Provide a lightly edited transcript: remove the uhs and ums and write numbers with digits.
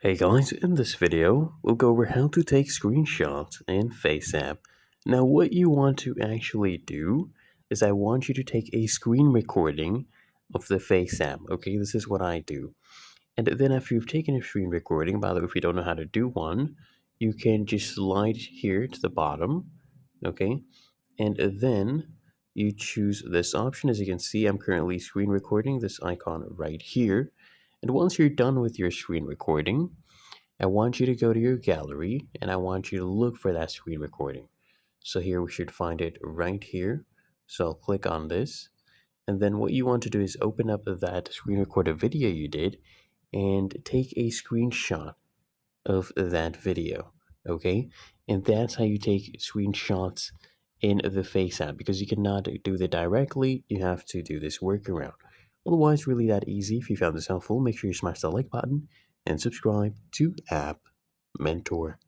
Hey guys, in this video, we'll go over how to take screenshots in Faceapp. Now what you want to actually do is I want you to take a screen recording of the Faceapp, okay? This is what I do. And then after you've taken a screen recording, by the way, if you don't know how to do one, you can just slide here to the bottom, okay? And then you choose this option. As you can see, I'm currently screen recording this icon right here. And once you're done with your screen recording, I want you to go to your gallery and I want you to look for that screen recording. So here we should find it right here. So I'll click on this. And then what you want to do is open up that screen recorded video you did and take a screenshot of that video. Okay? And that's how you take screenshots in the Faceapp, because you cannot do that directly. You have to do this workaround. Otherwise, really that easy. If you found this helpful, make sure you smash the like button and subscribe to App Mentor.